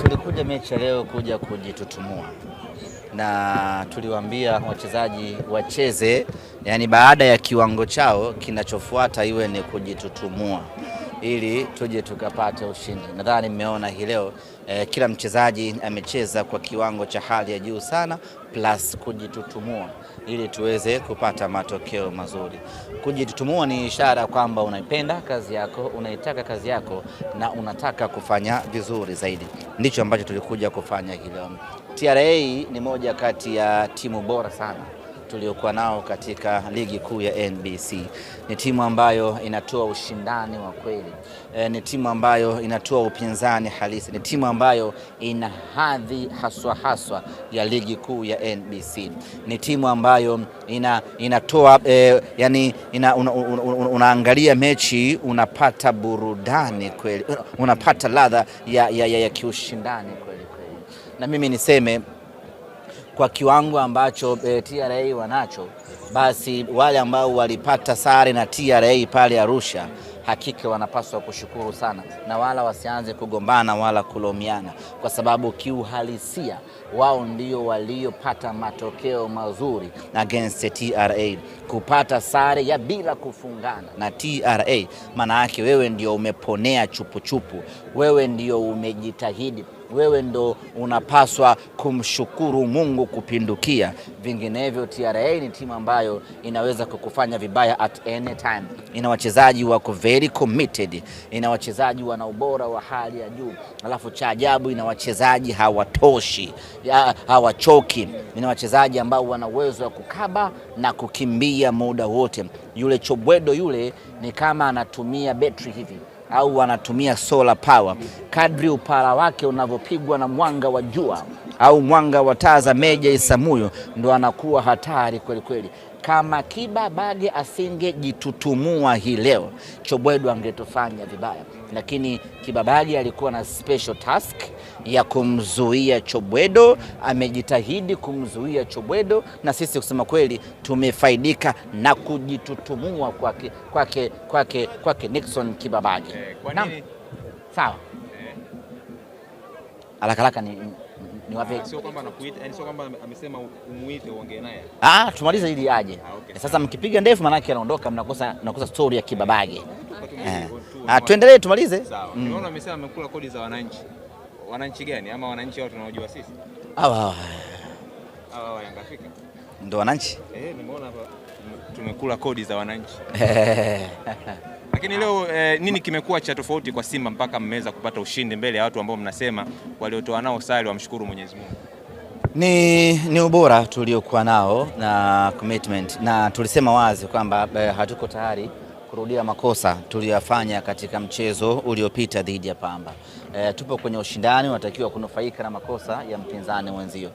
Tulikuja mechi leo kuja kujitutumua na tuliwaambia wachezaji wacheze, yani baada ya kiwango chao kinachofuata iwe ni kujitutumua ili tuje tukapate ushindi. Nadhani mmeona hii leo kila mchezaji amecheza kwa kiwango cha hali ya juu sana, plus kujitutumua ili tuweze kupata matokeo mazuri. Kujitutumua ni ishara kwamba unaipenda kazi yako, unaitaka kazi yako na unataka kufanya vizuri zaidi. Ndicho ambacho tulikuja kufanya hii leo. TRA ni moja kati ya timu bora sana tuliokuwa nao katika ligi kuu ya NBC. Ni timu ambayo inatoa ushindani wa kweli. Ni timu ambayo inatoa upinzani halisi. Ni timu ambayo ina hadhi haswa ya ligi kuu ya NBC. Ni timu ambayo inatoa unaangalia mechi unapata burudani kweli. Unapata ladha ya kiushindani kweli. Na mimi niseme kwa kiwango ambacho TRA wanacho, basi wale ambao walipata sare na TRA pale Arusha hakika wanapaswa kushukuru sana, na wala wasianze kugombana wala kulomiana, kwa sababu kiuhalisia wao ndio waliopata matokeo mazuri against TRA. Kupata sare ya bila kufungana na TRA maana yake wewe ndio umeponea chupu, wewe ndio umejitahidi, wewe ndo unapaswa kumshukuru Mungu kupindukia. Vinginevyo TRA ni timu ambayo inaweza kukufanya vibaya at any time. Ina wachezaji wako very committed, ina wachezaji wana ubora wa hali ya juu, alafu cha ajabu ina wachezaji hawachoki. Ina wachezaji ambao wana uwezo wa kukaba na kukimbia muda wote. Yule Chobwedo yule ni kama anatumia betri hivi au wanatumia solar power. Kadri upara wake unavyopigwa na mwanga wa jua au mwanga wa taa za Meja Isamuyo, ndo anakuwa hatari kweli kweli. Kama Kibabage asingejitutumua hii leo, Chobwedo angetufanya vibaya, lakini Kibabage alikuwa na special task ya kumzuia Chobwedo. Amejitahidi kumzuia Chobwedo, na sisi kusema kweli tumefaidika na kujitutumua kwake Nixon Kibabage. Sawa. Haraka ni wapi? Sio kwamba anakuita, yani sio kwamba amesema umuite uongee naye. Tumalize ili aje. Okay. Sasa mkipiga ndefu maana yake anaondoka, mnakosa story ya Kibabage. Tuendelee tumalize. Sawa. Nimeona amesema amekula kodi za wananchi. Wananchi gani ama wananchi wao tunaojua sisi? Hawa Yanga Afrika. Ndio wananchi? Nimeona hapa tumekula kodi za wananchi. Lakini leo nini kimekuwa cha tofauti kwa Simba mpaka mmeweza kupata ushindi mbele ya watu ambao mnasema waliotoa nao sare wamshukuru Mwenyezi Mungu? Ni ubora tuliokuwa nao na commitment, na tulisema wazi kwamba hatuko tayari kurudia makosa tuliyofanya katika mchezo uliopita dhidi ya Pamba. Tupo kwenye ushindani, unatakiwa kunufaika na makosa ya mpinzani wenzio.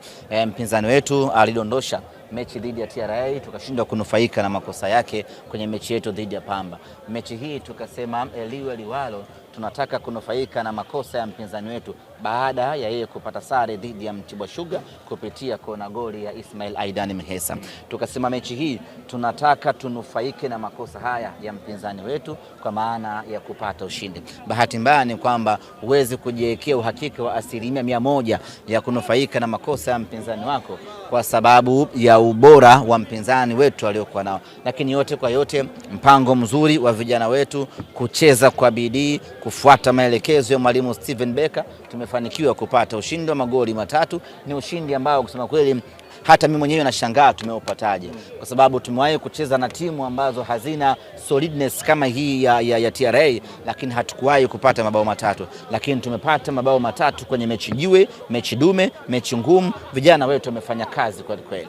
Mpinzani wetu alidondosha mechi dhidi ya TRA, tukashindwa kunufaika na makosa yake kwenye mechi yetu dhidi ya Pamba. Mechi hii tukasema liwe liwalo, tunataka kunufaika na makosa ya mpinzani wetu baada ya yeye kupata sare dhidi ya Mtibwa Sugar kupitia kona goli ya Ismail Aidan Mhesa. Tukasema mechi hii tunataka tunufaike na makosa haya ya mpinzani wetu kwa maana ya kupata ushindi. Bahati mbaya ni kwamba huwezi kujiwekea uhakika wa 100% ya kunufaika na makosa ya mpinzani wako kwa sababu ya ubora wa mpinzani wetu aliokuwa nao. Lakini yote kwa yote, mpango mzuri wa vijana wetu kucheza kwa bidii, kufuata maelekezo ya mwalimu Steven Becker, tumefanikiwa kupata ushindi wa magoli 3. Ni ushindi ambao kusema kweli hata mimi mwenyewe nashangaa tumeupataje, kwa sababu tumewahi kucheza na timu ambazo hazina solidness kama hii ya TRA, lakini hatukuwahi kupata mabao 3. Lakini tumepata mabao 3 kwenye mechi jiwe, mechi dume, mechi ngumu. Vijana wetu wamefanya kazi kweli kweli.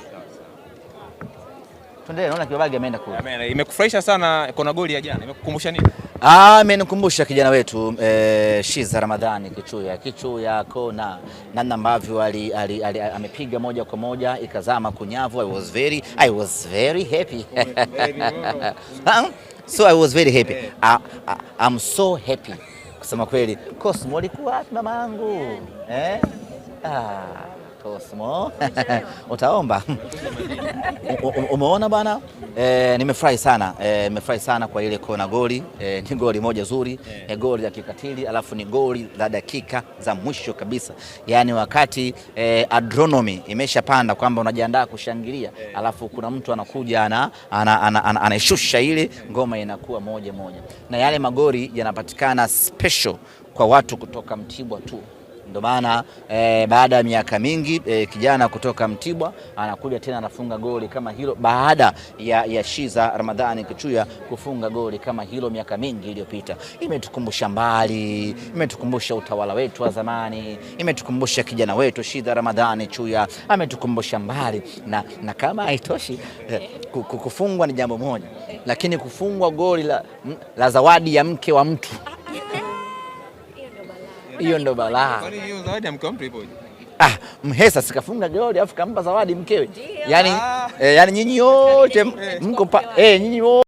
Tuendelee, naona Kibabage ameenda kule. Imekufurahisha sana kona goli ya jana? Imekukumbusha nini? Amenikumbusha kijana wetu Shiza Ramadhani Kichuya kona, namna ambavyo amepiga moja kwa moja ikazama kunyavu. I was very happy. So I was very happy. I'm so happy kusema kweli. Cosmo alikuwa wapi mamangu? Cosmo utaomba. Umeona bana, nimefurahi sana kwa ile kona goli. Ni goli moja zuri, goli la kikatili, alafu ni goli la dakika za mwisho kabisa, yani wakati adrenaline imeshapanda kwamba unajiandaa kushangilia, alafu kuna mtu anakuja anaishusha ile ngoma, inakuwa 1-1. Na yale magoli yanapatikana special kwa watu kutoka Mtibwa tu. Ndio maana baada ya miaka mingi kijana kutoka Mtibwa anakuja tena anafunga goli kama hilo, baada ya Shiza Ramadhani Kichuya kufunga goli kama hilo miaka mingi iliyopita. Imetukumbusha mbali, imetukumbusha utawala wetu wa zamani, imetukumbusha kijana wetu Shiza Ramadhani Kichuya, ametukumbusha mbali. Na kama haitoshi, kufungwa ni jambo moja, lakini kufungwa goli la zawadi ya mke wa mtu, hiyo ndo balaa. Kwani hiyo zawadi ya mke wa mtu ipoje? Mhesa sikafunga goli afu kampa zawadi mkewe. Yani nyinyi wote mko nyinyi wote